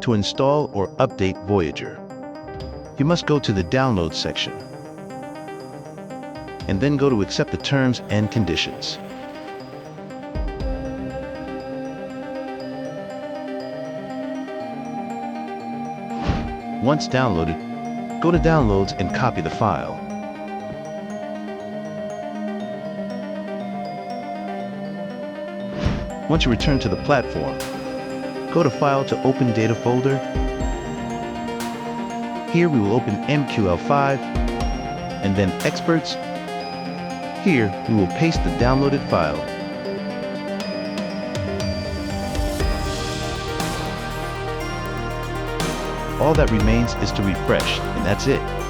To install or update Voyager, you must go to the Download section and then go to Accept the Terms and Conditions. Once downloaded, go to Downloads and copy the file. Once you return to the platform, go to File to Open Data folder. Here we will open MQL5 and then Experts. Here we will paste the downloaded file. All that remains is to refresh, and that's it.